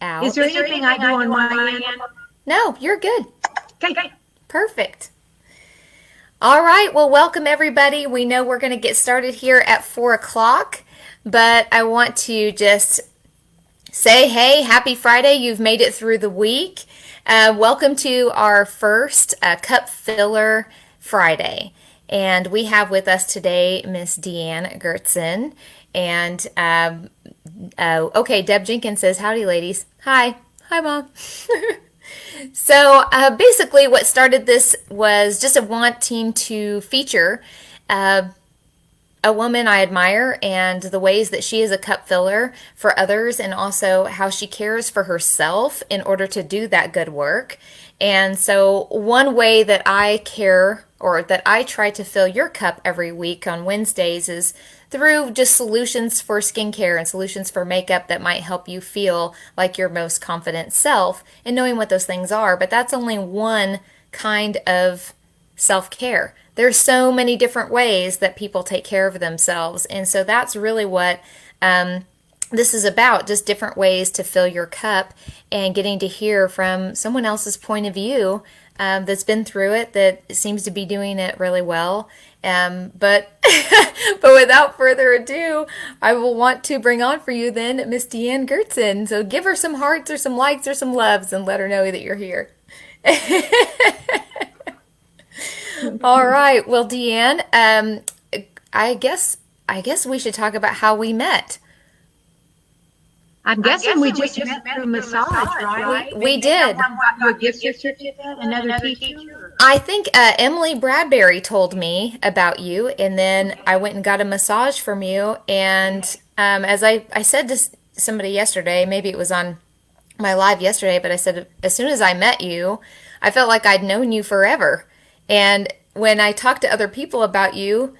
out. Is there anything I do on my end? No, you're good. Okay. Perfect. All right. Well, welcome everybody. We know we're going to get started here at 4 o'clock, but I want to just say, hey, happy Friday. You've made it through the week. Welcome to our first Cup Filler Friday. And we have with us today Miss Dee Ann Goertzen. And, okay, Deb Jenkins says, howdy, ladies. Hi. Hi, Mom. So basically what started this was just a wanting to feature a woman I admire and the ways that she is a cup filler for others, and also how she cares for herself in order to do that good work. And so one way that I care, or that I try to fill your cup every week on Wednesdays, is through just solutions for skincare and solutions for makeup that might help you feel like your most confident self, and knowing what those things are. But that's only one kind of self-care. There's so many different ways that people take care of themselves. And so that's really what this is about, just different ways to fill your cup and getting to hear from someone else's point of view that's been through it, that seems to be doing it really well. But but without further ado, I will want to bring on for you then Miss Dee Ann Goertzen. So give her some hearts or some likes or some loves and let her know that you're here. All right. Well, Dee Ann, I guess we should talk about how we met. I'm guessing we just met through massage, right? We did. Someone got you a gift certificate, another teacher? I think Emily Bradbury told me about you, and then I went and got a massage from you. And as I said to somebody yesterday, maybe it was on my live yesterday, but I said as soon as I met you, I felt like I'd known you forever. And when I talk to other people about you,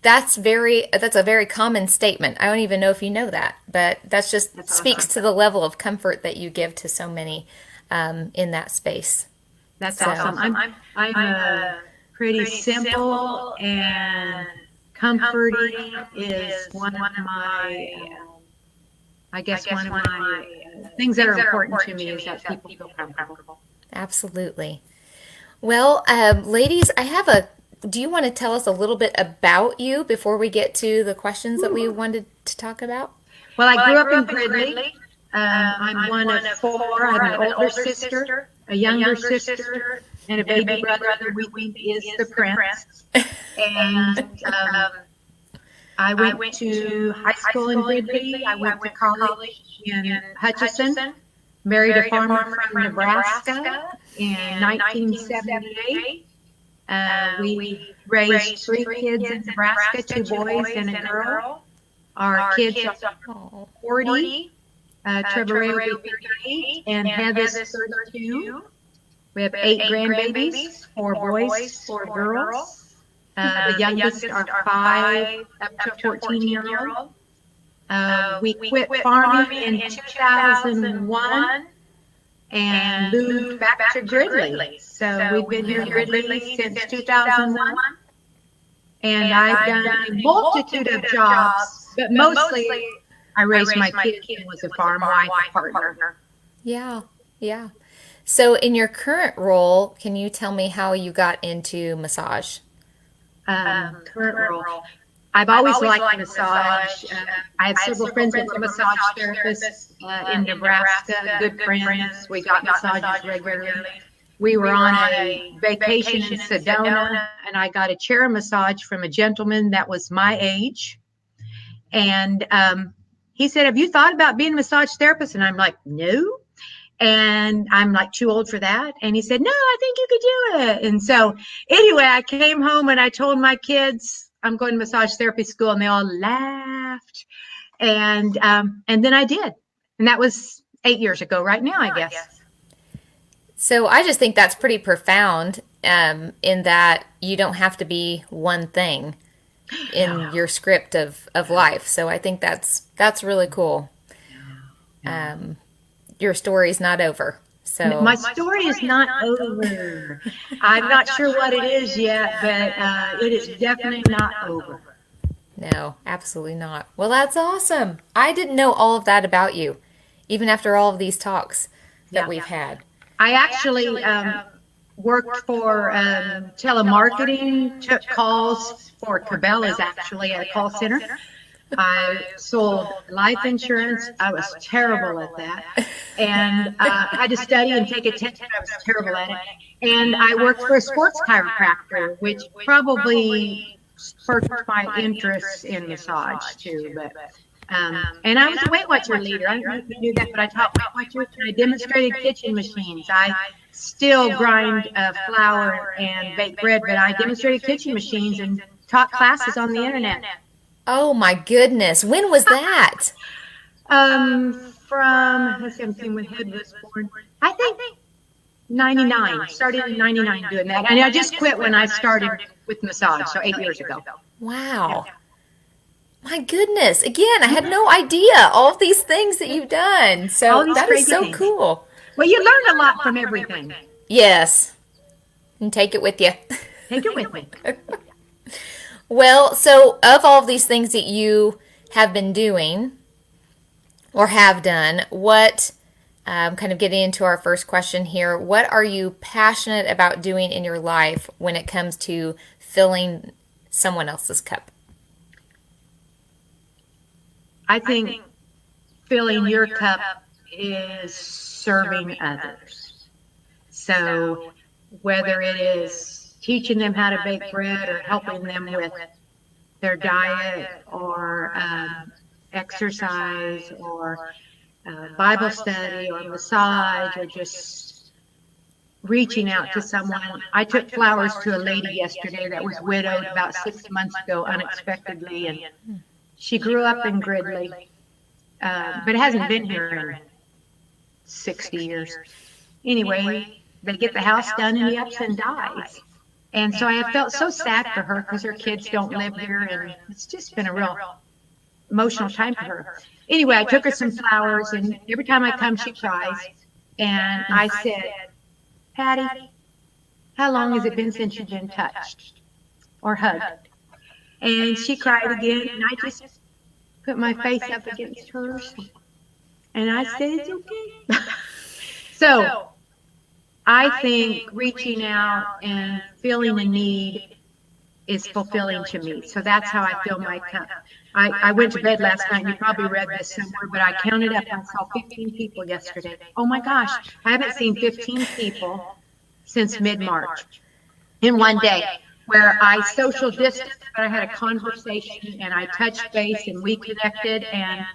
that's a very common statement. I don't even know if you know that, but that's speaks awesome. to the level of comfort that you give to so many in that space. That's awesome. I'm pretty simple, and comforting is one of my, I guess one of my things that are important to me is that people feel comfortable. Absolutely. Well, ladies, do you want to tell us a little bit about you before we get to the questions that we wanted to talk about? Well, I grew up in Gridley. I'm one of four. I have an older sister, a younger sister, and a baby brother who we think is the prince. And I went to high school in Gridley. I went to college in Hutchinson. Married a farmer from Nebraska in 1978. We raised three kids in Nebraska, two boys and a girl. Our kids are 40. Trevor Ray will be 38, and Heather's 32. We have 8 grandbabies, 4 boys, 4 girls. The youngest are 5 up to 14-year-old. We quit farming in 2001 and moved back to Gridley. So we've been here in Gridley since 2001. And I've done a multitude of jobs, but mostly I raised my kids and was a farm wife partner. Yeah, yeah. So in your current role, can you tell me how you got into massage? Current role. I've always liked massage. I have several friends that were massage therapists in Nebraska, good friends. We got massages regularly. We were on a vacation in Sedona, and I got a chair massage from a gentleman that was my age. And he said, have you thought about being a massage therapist? And I'm like, no. And I'm like too old for that. And he said, no, I think you could do it. And so anyway, I came home and I told my kids I'm going to massage therapy school, and they all laughed. And then I did. And that was 8 years ago right now, I guess. So I just think that's pretty profound in that you don't have to be one thing in your script of life. So I think that's really cool. Your story's not over. So my story is not over. I'm not sure what it is yet, but it is definitely not over. No, absolutely not. Well, that's awesome. I didn't know all of that about you. even after all of these talks that Yeah. we've had. I actually worked for telemarketing, took calls for Cabela's actually at a call center. I sold life insurance. I was terrible at that. And had to study and take a test. I was terrible at it. And I worked for a sports chiropractor, which probably spurred my interest in massage too. But and I was a Weight Watcher leader. I don't know if you knew that, but I taught Weight Watchers and I demonstrated kitchen machines. I still grind flour and bake bread, but I demonstrated kitchen machines and taught classes on the internet. Oh my goodness. When was that? From, let's see, I'm seeing when Head was born. I think 99. Started in 99 doing that. And I just quit when I started with massage, so 8 years ago. Wow. My goodness. Again, I had no idea all of these things that you've done. So that is so cool. Well, you learn a lot from everything. Yes. And take it with you. Take it with me. Well, so of all of these things that you have been doing or have done, what, kind of getting into our first question here, what are you passionate about doing in your life when it comes to filling someone else's cup? I think filling your cup is serving others. So whether it is teaching them how to bake bread or helping them with their diet or exercise or Bible study or massage or just reaching out to someone. I took flowers to a lady yesterday that was widowed about 6 months ago unexpectedly, and she grew up in Gridley, but hasn't been here in 60 years. Anyway, they get the house done and he ups and dies. And so I have felt so sad for her because her kids don't live here, and it's just been a real emotional time for her. Anyway, I took her some flowers, and every time I come, she cries. And I said, Patty, how long has it been since you've been touched or hugged? And she cried again, and I just put my face up against hers. And I said, it's okay. So I think reaching out and feeling a need is fulfilling to me. So that's how I fill my cup. I went to bed last night, and you probably read this somewhere, but I counted up. I saw 15 people yesterday. Oh my gosh, I haven't seen 15 people since mid-March in one day, where I social distanced, but I had a conversation, and I touched base, and we connected, and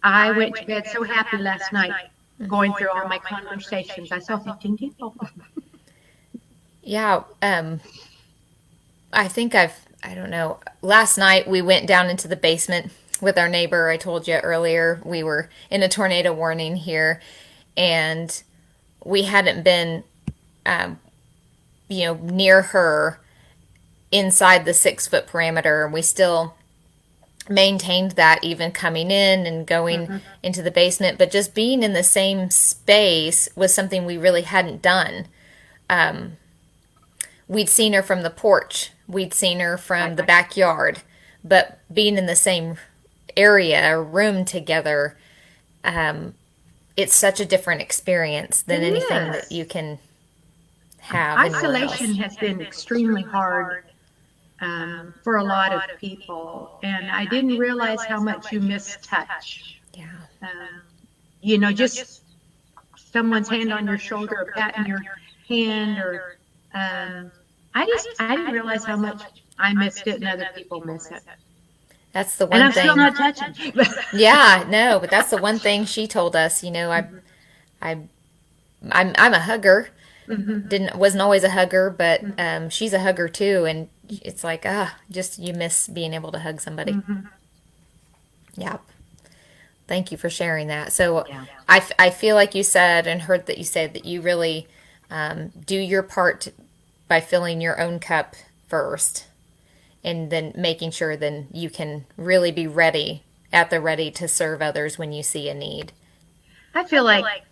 I went to bed so happy last night going through all my conversations. I saw 15 people. Yeah, I think I don't know. Last night we went down into the basement with our neighbor. I told you earlier we were in a tornado warning here, and we hadn't been, near her inside the 6-foot parameter. We still maintained that even coming in and going into the basement, but just being in the same space was something we really hadn't done. We'd seen her from the porch. We'd seen her from the backyard, but being in the same area or room together, it's such a different experience than anything that you can have. Isolation has been extremely hard for a lot of people, and I didn't realize how much you miss touch. Yeah. Just someone's hand on your shoulder, or patting your hand, or I didn't realize how much I missed it and other people miss it. That's the one thing. And I'm thing. still not touching. Yeah, no, but that's the one thing she told us. I'm a hugger. Wasn't always a hugger, but she's a hugger too, and it's like just you miss being able to hug somebody. Yeah. Thank you for sharing that. So I feel like you said and heard that you said that you really do your part by filling your own cup first, and then making sure then you can really be ready to serve others when you see a need. I feel like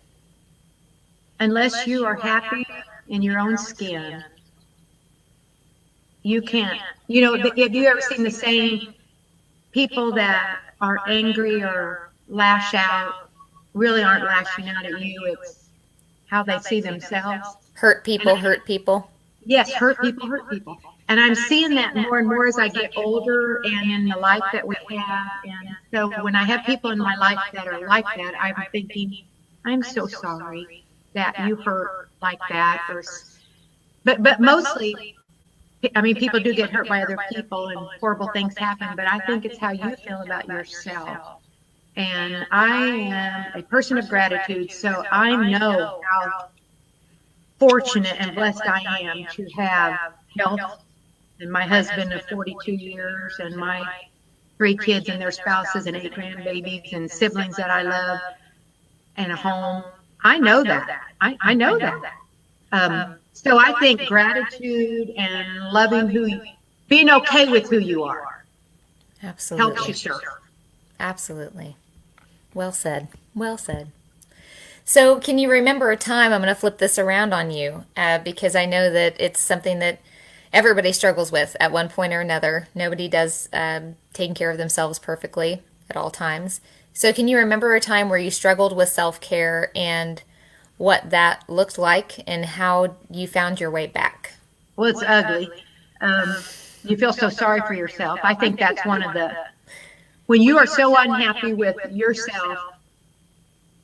unless you are happy in your own skin, you can't. Have you ever seen the saying, people that are angry or lash out really aren't lashing out at you. It's how they see themselves. Hurt And people, hurt people. yes, hurt people hurt people. And I'm seeing that more and more as I get older and in the life that we have. And so when I have people in my life that are like that, I'm thinking, I'm so sorry that you hurt like that. But mostly, I mean, people do get hurt by other people and horrible things happen, but I think it's how you feel about yourself. And I am a person of gratitude, so I know how fortunate and blessed I am to have health and my husband of 42 years and my 3 kids and their spouses and 8 grandbabies and siblings that I love and a home. I know that. I know that. So I think gratitude and loving being okay with who you are Absolutely. helps you serve. Absolutely. Well said. Well said. So, can you remember a time? I'm going to flip this around on you because I know that it's something that everybody struggles with at one point or another. Nobody does taking care of themselves perfectly at all times. So, can you remember a time where you struggled with self care and what that looked like and how you found your way back? Well, it's ugly. You feel so sorry for yourself. I think that's one of when you are so unhappy with yourself,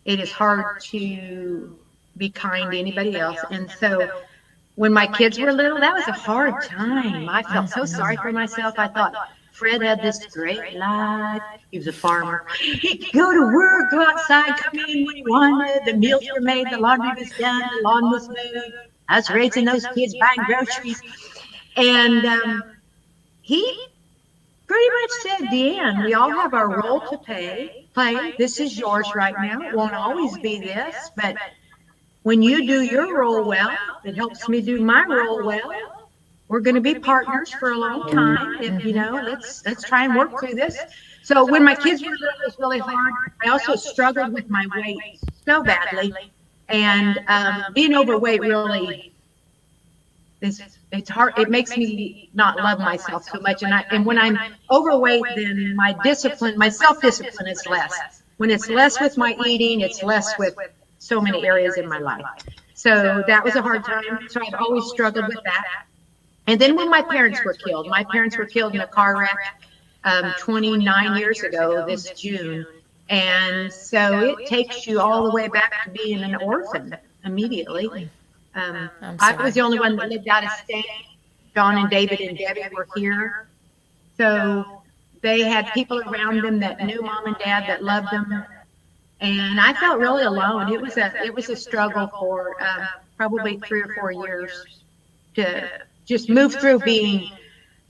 it is hard to be kind to anybody else. And so when my kids were little, that was a hard time. I felt so sorry for myself. I thought, Fred had this great life. He was a farmer. He could go to work, go outside, come in when he wanted. The meals were made, the laundry was done, the lawn was mowed. I was raising those kids, buying groceries. And he pretty much said, Dee Ann, we all have our role to play. This is yours right now. It won't always be this, but when you do your role well, it helps me do my role well. We're going to be partners for a long time. If let's try and work through this. So when my kids were little, it was really hard. I also struggled with my weight so badly, and being overweight really it's hard. It makes me not love myself so much. And when I'm overweight, then my self-discipline is less. When it's less with my eating, it's less with so many areas in my life. So that was a hard time. So I've always struggled with that. And then when my parents were killed in a car wreck 29 years ago this June. And so it takes you all the way back to being an orphan immediately. I was the only one that lived out of state. John and David and Debbie were here. So they had people around them that knew mom and dad, that loved them. And I felt really alone. It was a struggle for probably 3 or 4 years to just move through being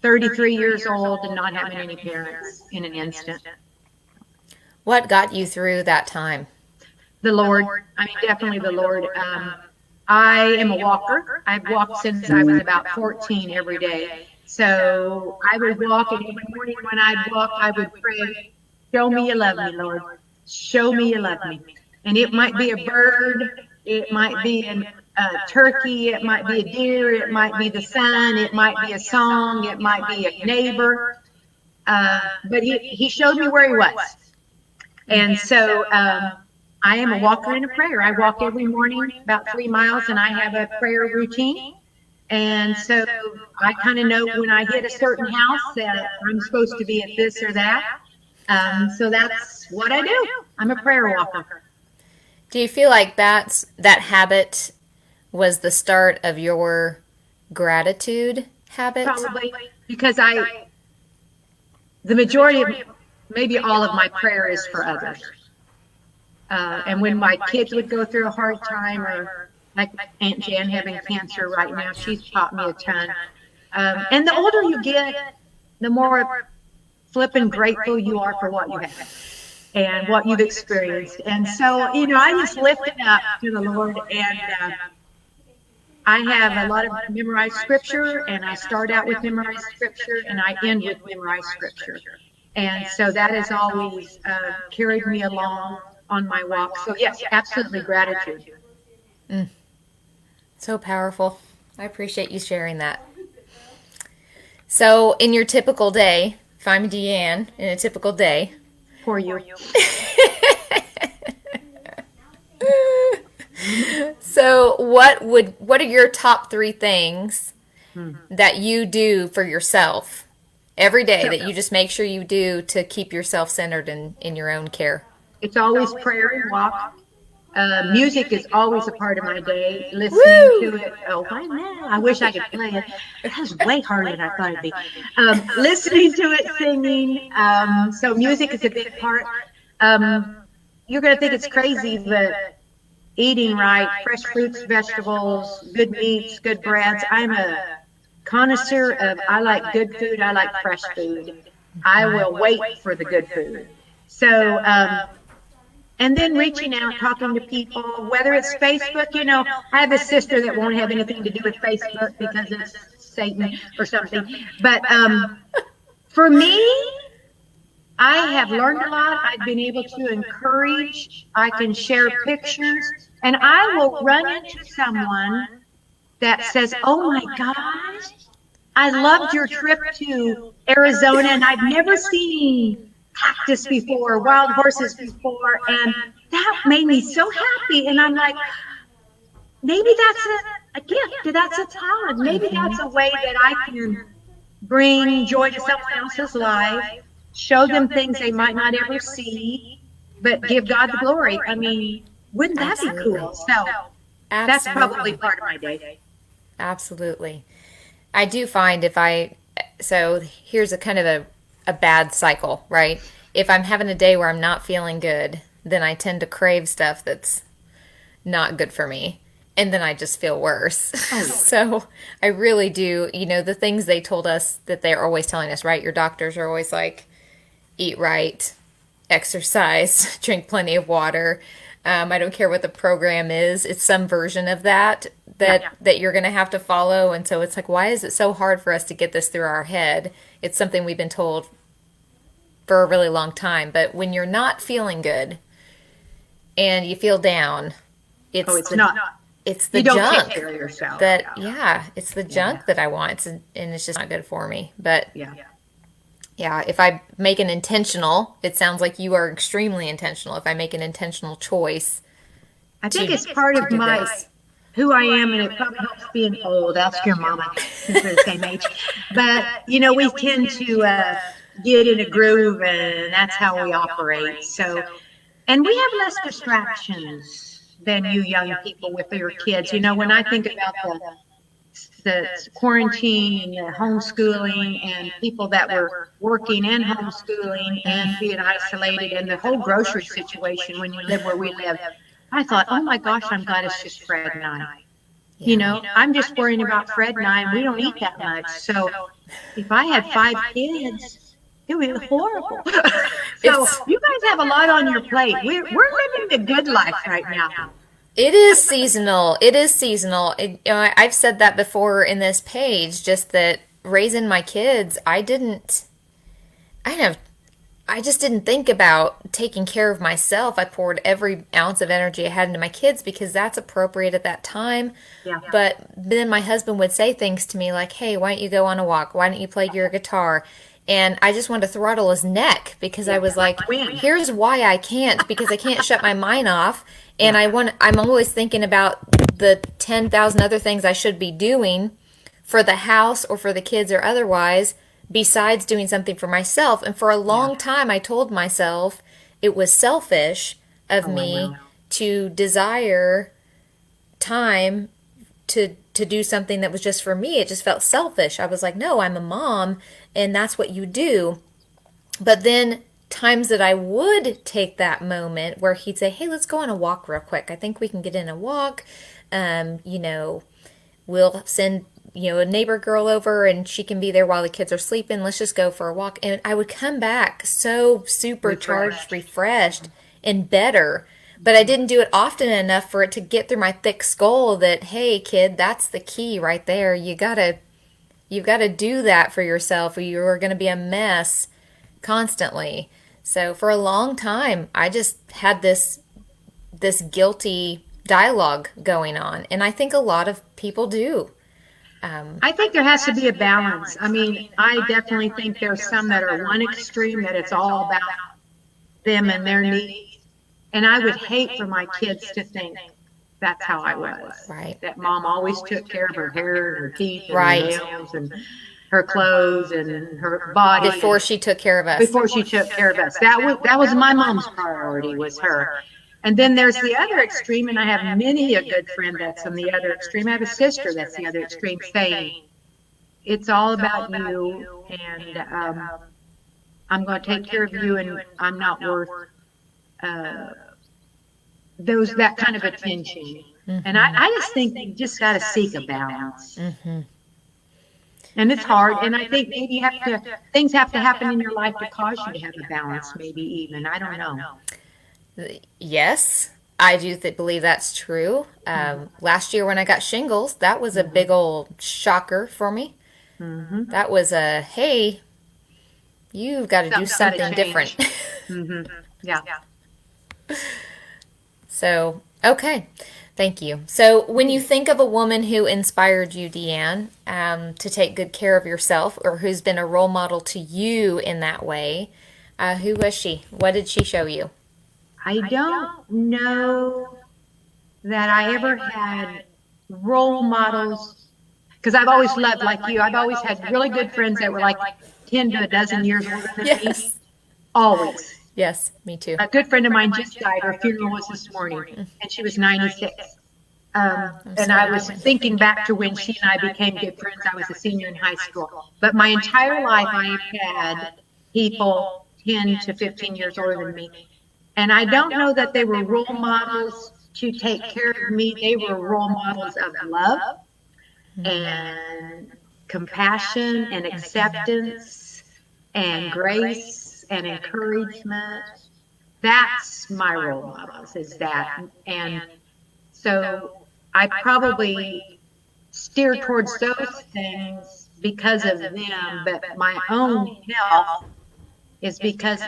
33 years old and not having any parents in an instant. What got you through that time? The Lord. I mean, definitely the Lord. I am a walker. I've walked since I was about 14 every day. So I would walk, and every morning when I'd walk, I would pray, show me you love me, Lord. Show me you love me. And it might be a bird, it might be a turkey, it might be a deer, it might be the sun, it might be a song, it might be a neighbor. But he showed me where he was. And so I am a walker and a prayer. I walk every morning about 3 miles, and I have a prayer routine. And so I kind of know when I hit a certain house that I'm supposed to be at this or that. So that's what I do. I'm a prayer walker. Do you feel like that habit was the start of your gratitude habit? Probably, because the majority of, maybe all of my prayer is for others. And when my kids would go through a hard time, or like Aunt Jan having cancer right now, she's taught me a ton. And the older you get, the more flippin' grateful you are for what you have and what you've experienced. And so, I just lift it up to the Lord, and I have a lot of memorized scripture, and I start out with memorized scripture, and I end with memorized scripture. And so that has always carried me along on my walk. So yes, absolutely gratitude. So powerful. I appreciate you sharing that. So in your typical day, if I'm Dee Ann in a typical day. For you. So what are your top three things that you do for yourself every day So that you just make sure you do to keep yourself centered in your own care? it's always prayer and walk. Music is always a part of my day. Listening Woo! to it. Oh, why now? I wish I could play it. That was way harder than I thought it'd be. Listening to it, singing. So music is a big part. Um, you're going to think it's crazy, but eating right, fresh fruits, vegetables, good meats, good breads. I'm a connoisseur of, I like good food. I like fresh food. I will wait for the good food. So, and then reaching out, talking to people, whether it's Facebook, I have a sister that won't have anything to do with Facebook because it's Satan or something. But for me, I have learned a lot. I've been able to encourage. I can share pictures, and I will run into someone that says, "Oh my gosh, I loved your trip to Arizona, and I've never seen cactus before, wild horses before, and that made me so happy." And I'm like, maybe that's a gift. That's a talent. Maybe that's a way that I can bring joy to someone else's life, show them things they might not ever see, but give God the glory. I mean, wouldn't that be cool? So that's probably part of my day. Absolutely. I do find so here's a kind of a bad cycle, right? If I'm having a day where I'm not feeling good, then I tend to crave stuff that's not good for me. And then I just feel worse. Oh. So I really do, the things they told us that they're always telling us, right? Your doctors are always like, eat right, exercise, drink plenty of water. I don't care what the program is. It's some version of that you're going to have to follow. And so it's like, why is it so hard for us to get this through our head? It's something we've been told for a really long time. But when you're not feeling good and you feel down, it's the you don't junk take care of yourself. It's the junk that I want, and it's just not good for me. But if I make an intentional, it sounds like you are extremely intentional. If I make an intentional choice, I think it's part of who I am, and it probably helps being old. Ask your mama, since we're the same age. But we tend to get in a groove, and that's how we operate. So, and we have less distractions than you young people with your kids. When I think about the quarantine and the homeschooling and people that were working and homeschooling and being isolated and the whole grocery situation when you live where we live, I thought, oh my gosh, I'm glad it's just Fred and I. I'm just worrying about Fred and I, and we don't eat that much. So if I had 5 kids, it would be horrible. So you guys have a lot on your plate. We're living the good life right now. It is seasonal. It is seasonal. I've said that before in this page, just that raising my kids, I just didn't think about taking care of myself. I poured every ounce of energy I had into my kids because that's appropriate at that time. Yeah. But then my husband would say things to me like, hey, why don't you go on a walk? Why don't you play your guitar? And I just wanted to throttle his neck because I was like, here's why I can't, because I can't shut my mind off. And I'm always thinking about the 10,000 other things I should be doing for the house or for the kids or otherwise, besides doing something for myself. And for a long time, I told myself it was selfish of me to desire time to do something that was just for me. It just felt selfish. I was like, no, I'm a mom, and that's what you do. But then times that I would take that moment where he'd say, hey, let's go on a walk real quick. I think we can get in a walk. We'll send, a neighbor girl over and she can be there while the kids are sleeping. Let's just go for a walk. And I would come back so supercharged, refreshed, and better. But I didn't do it often enough for it to get through my thick skull that, hey, kid, that's the key right there. You've got to do that for yourself or you're going to be a mess constantly. So for a long time, I just had this guilty dialogue going on. And I think a lot of people do. I think there has to be a balance. I mean, I definitely think there's some that are one extreme, that it's all about them and their needs. And I would hate for my kids to think that's how I was. Right. That mom always took care of her hair and her teeth and her Right. nails and her clothes and her body Before she took care of us. before she took care of us. That was my mom's priority, was her. And then there's the other extreme, and I have many a good friend that's on the other extreme. I have a sister that's the other extreme, saying it's all about you, and I'm going to take care of you, and I'm not worth that kind of attention. And I just think you just got to seek a balance. And it's hard. And I think maybe things have to happen in your life to cause you to have a balance, maybe even. I don't know. Yes, I do believe that's true. Last year when I got shingles, that was a big old shocker for me. That was hey, you've got to do something different. Yeah. So, okay. Thank you. So, when you think of a woman who inspired you, Dee Ann, to take good care of yourself, or who's been a role model to you in that way, who was she? What did she show you? I don't know that I ever had role models, because I've always loved, like you, I've always had really good friends that were like 10 to a dozen years older than me. Always. Yes, me too. A good friend of mine just died. Her funeral was this morning, and she was 96. And I was thinking back to when she and I became good friends. I was a senior in high school. But my entire life, I have had people 10 to 15 years older than me. And I don't know that they were role models to take care of me. They were role models of love and compassion and acceptance and grace and encouragement. That's my role models, is that. And so I probably steer towards those things because of them, but my own health is because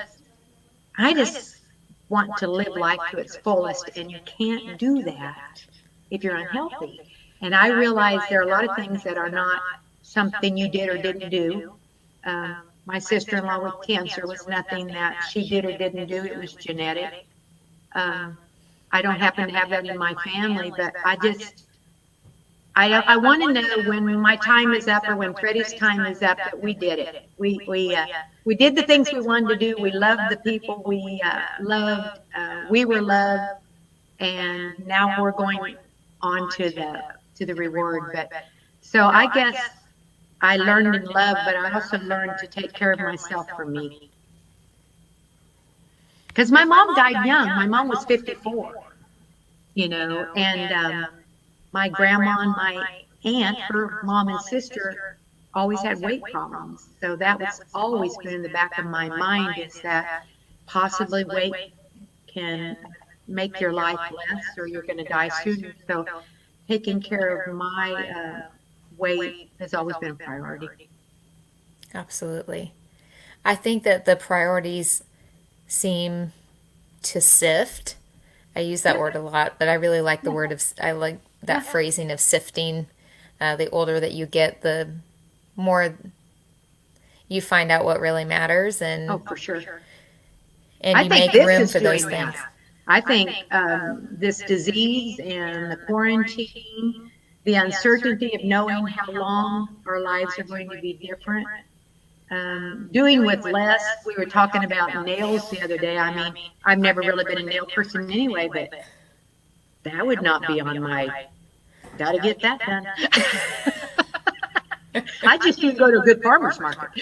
I just want to live life to its fullest, and you can't do that if you're unhealthy. And I realize there are a lot of things that are not something you did or didn't do. My sister-in-law with cancer was nothing that she did or didn't do. It was genetic. I don't happen to have that in my family, but I want to know when my time is up or when Freddie's time is up that we did it. We did the things we wanted to do. We loved the people we loved. We were loved, and now we're going on to the reward. But so I guess I learned in love, but I also learned to take care of myself for me. Because my mom died young. My mom was 54, and my grandma and my aunt, her mom and sister, always had weight problems. So that was always been in the back of my mind, is that possibly weight can make your life less or you're going to die sooner. So taking care of my weight has always been a priority. Absolutely. I think that the priorities seem to sift. I use that word a lot, but I really like the word I like that phrasing of sifting. The older that you get, the more you find out what really matters, and for sure. And you make room for those things. I think this disease and the quarantine, the uncertainty of knowing how long our lives are going to be different, doing with less. We were talking about nails the other day. I mean, I've never really been a nail person anyway, but that would not be on my, gotta get that done. I just didn't go to a good farmer's market.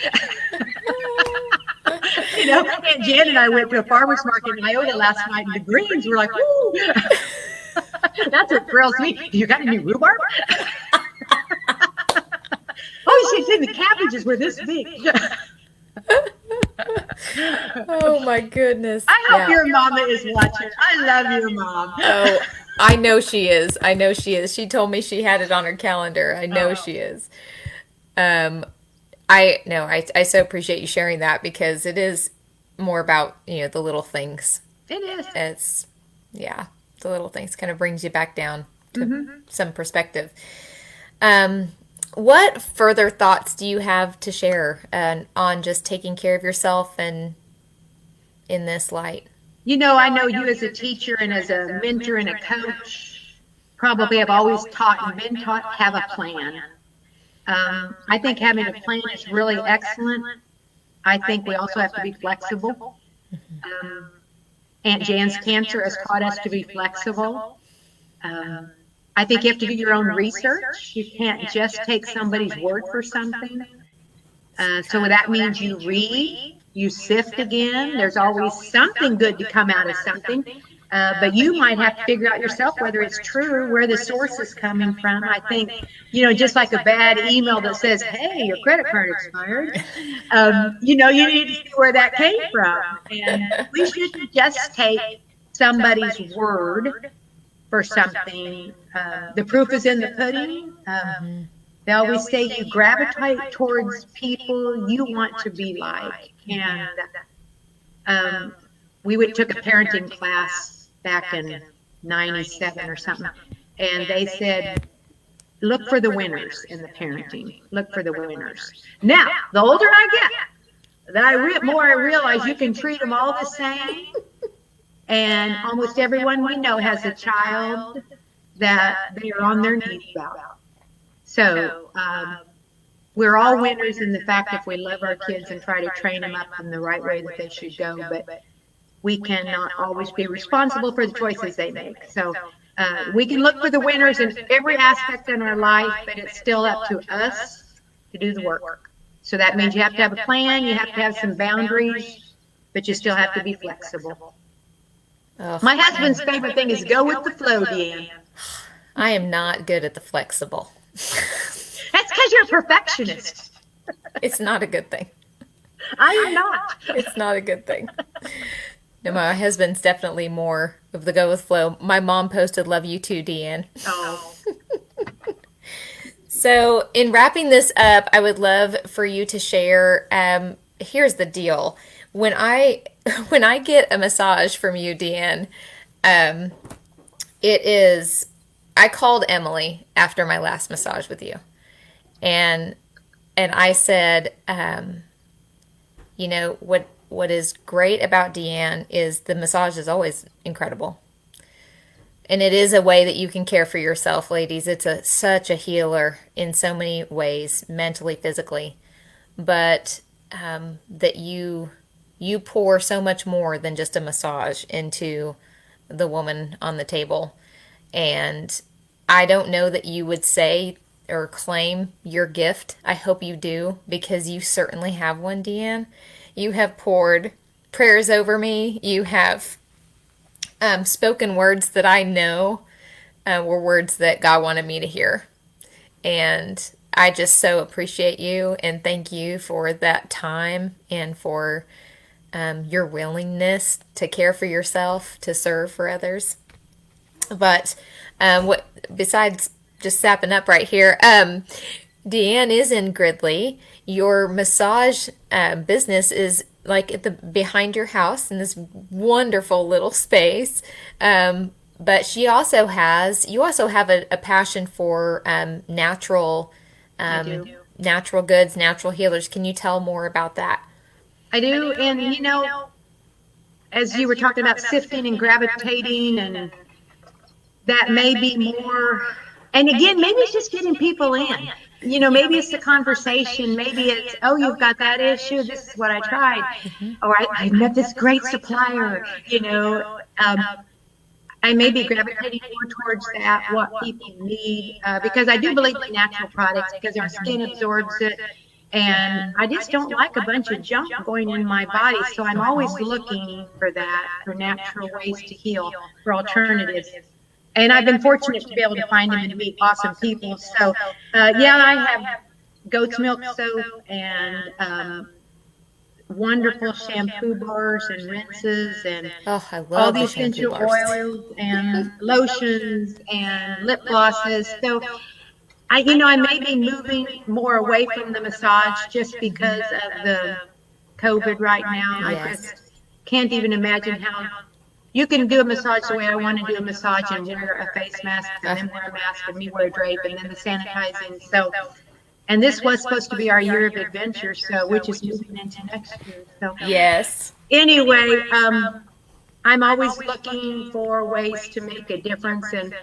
Aunt Jan and I went to a farmer's market in Iota last night, and the greens were like, woo! That's what thrills me. You got any rhubarb? Oh, you should see the cabbages were this big. Oh my goodness. I hope your mama is watching. I love your mom. Oh, I know she is. I know she is. She told me she had it on her calendar. I know she is. I so appreciate you sharing that, because it is more about, the little things. It is. It's, the little things kind of brings you back down to some perspective. What further thoughts do you have to share on just taking care of yourself and in this light? I know you as a teacher and as a mentor and a coach. probably have always taught and been taught, have a plan. I think having a plan is really excellent. I think we also have to be flexible. Aunt Jan's cancer has taught us to be flexible. I think you have to do your own research. You can't just take somebody's word for something. So that means you read, you sift again. There's always something good to come out of something. But you might have to figure out yourself whether it's true, where the source is coming from. I think, just like a bad email that says, hey, your credit card expired, you need to see where that came from. And we shouldn't just take somebody's word for something. The proof is in the pudding. They always say you gravitate towards people you want to be like. And we took a parenting class back in 97 or something, and they said, look for the winners in the parenting. Look for the winners. Now, the older I get, the more I realize you can treat them all the same, and almost everyone we know has a child that they are on their knees about. So we're all winners in the fact if we love our kids and try to train them up in the right way that they should go, but we cannot always be responsible for the choices they make. So we can look for the winners in every aspect in our life, but it's still up to us to do the work. So that means you have to have a plan, you have to have some boundaries, but you still have to be flexible. Oh, my husband's favorite thing is go with the flow, Dee Ann. I am not good at the flexible. That's because you're a perfectionist. It's not a good thing. I am not. It's not a good thing. No, my husband's definitely more of the go with flow. My mom posted, love you too, Dee Ann. Oh. So in wrapping this up, I would love for you to share, here's the deal. When I get a massage from you, Dee Ann, I called Emily after my last massage with you. And I said, what is great about Dee Ann is the massage is always incredible. And it is a way that you can care for yourself, ladies. It's such a healer in so many ways, mentally, physically. But that you pour so much more than just a massage into the woman on the table. And I don't know that you would say or claim your gift. I hope you do, because you certainly have one, Dee Ann. You have poured prayers over me. You have spoken words that I know were words that God wanted me to hear. And I just so appreciate you and thank you for that time and for your willingness to care for yourself, to serve for others. But besides just sapping up right here, Dee Ann is in Gridley. Your massage business is like at the behind your house in this wonderful little space. But you also have a passion for natural goods, natural healers. Can you tell more about that? I do, and as you were talking about sifting and gravitating, and that may be more. And again, maybe it's just getting people in. Maybe it's the conversation. Maybe it's, oh, you've got that issue. This is what I tried. Or I met this great supplier. I may be gravitating more towards that, what people need, because I do believe in natural products because our skin absorbs it. And I just don't like a bunch of junk going in my body. So I'm always looking for that, for natural ways to heal, for alternatives. And I've been fortunate to be able to find them and to meet awesome people. So, I have goat's milk soap and wonderful shampoo bars and rinses and all the essential oils and lotions and lip glosses. So, I may be moving more away from the massage just because of the COVID right now. Yes. I just can't even imagine how. You can do a massage the way I want to do a massage and wear a face mask and then wear a mask and me wear a drape and then the sanitizing. So, and this was supposed to be our year of adventure, which is moving into next year. So yes. Anyway, I'm always looking for ways to make a difference, and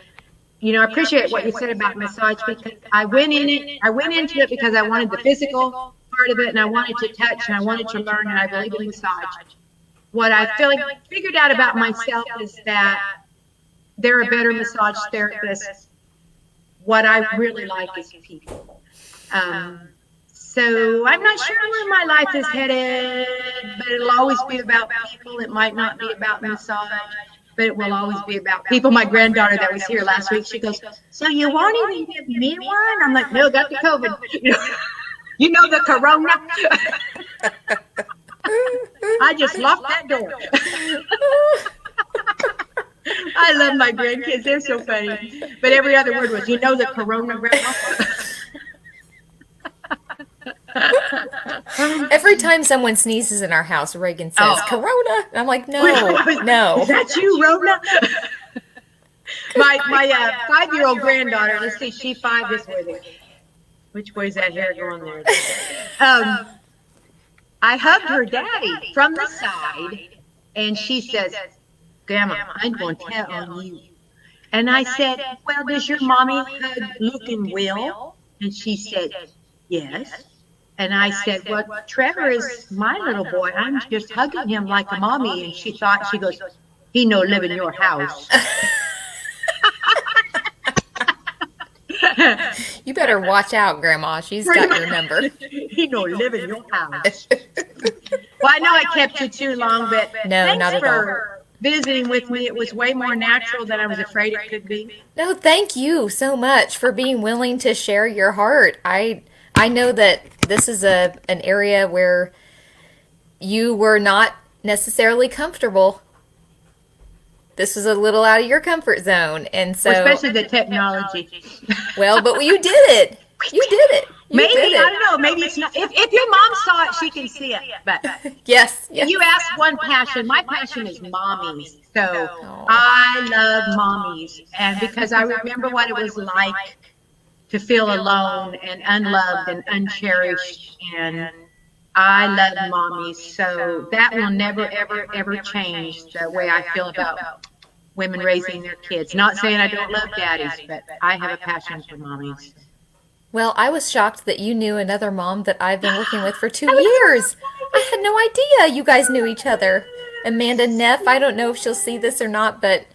I appreciate what you said about massage, because I went into it because I wanted the physical part of it, and I wanted to touch, and I wanted to learn, and I believe in massage. What I figured out about myself is that there are better massage therapists. What I really like is people. So I'm not sure where my life is headed, but it'll always be about people. It might not be about massage, but it will always be about people. My granddaughter that was here last week, she goes, "So you won't even give me one?" I'm like, "No, got the COVID." You know the corona. I just locked that door. I love my grandkids. They're so funny. But every other word was, "You know the corona, Grandma." Every time someone sneezes in our house, Reagan says, "Corona." And I'm like, no. Is that you, Rona? My 5-year-old granddaughter, let's see, she's 5 this way. Which way is that hair going there? I hugged her daddy from the side, and she says, "Grandma, I'm going to tell on you." And I said, "Well, does your mommy hug Luke and Will?" And she said, "Yes." And I said, "Well, Trevor is my little boy. I'm just hugging him like a mommy." And she goes, "He no live in your house." You better watch out, Grandma. She's got your number. He no live in your house. Well, I know I kept you too long, but no, thanks not at for visiting with me. It was way more natural than I was afraid it could be. No, thank you so much for being willing to share your heart. I know that this is an area where you were not necessarily comfortable. This was a little out of your comfort zone, and so especially the technology. Well, but you did it. You did it. Maybe I don't know. Maybe it's not. If your mom saw it, she can see it. But yes. You asked one passion. My passion is mommies. So I love mommies, and because I remember what it was like to feel alone and unloved and uncherished, and I love mommies. So that will never, ever, ever change the way I feel about women raising their kids. Not saying I don't love daddies, but I have a passion for mommies. Well, I was shocked that you knew another mom that I've been working with for 2 years. I had no idea you guys knew each other. Amanda Neff, I don't know if she'll see this or not, but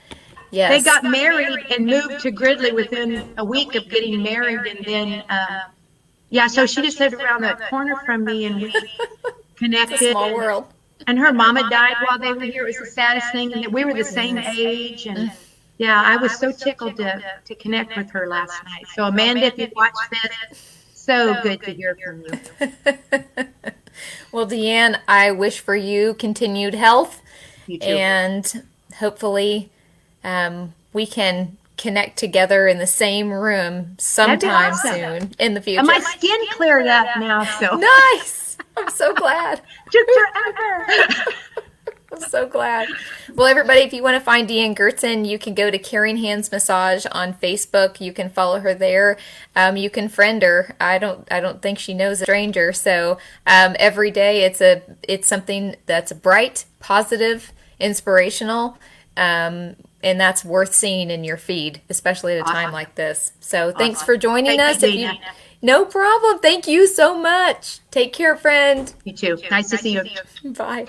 yes. They got married and moved to Gridley within a week of getting married, and then so she just lived around the corner from me, and we connected. It's a small world. And her mama died while they were here. It was the saddest thing, and we were the same age. And I was so tickled to connect with her last night. So Amanda, if you watch this, so good to hear from you. Well, Dee Ann, I wish for you continued health. You too. And hopefully we can connect together in the same room sometime soon in the future. And my skin cleared up now, so nice. I'm so glad. Took forever. I'm so glad. Well, everybody, if you want to find Dee Ann Goertzen, you can go to Caring Hands Massage on Facebook. You can follow her there. You can friend her. I don't think she knows a stranger. So every day it's something that's bright, positive, inspirational, and that's worth seeing in your feed, especially at a time like this. So thanks for joining us. No problem. Thank you so much. Take care, friend. You too. Nice to see you. Bye.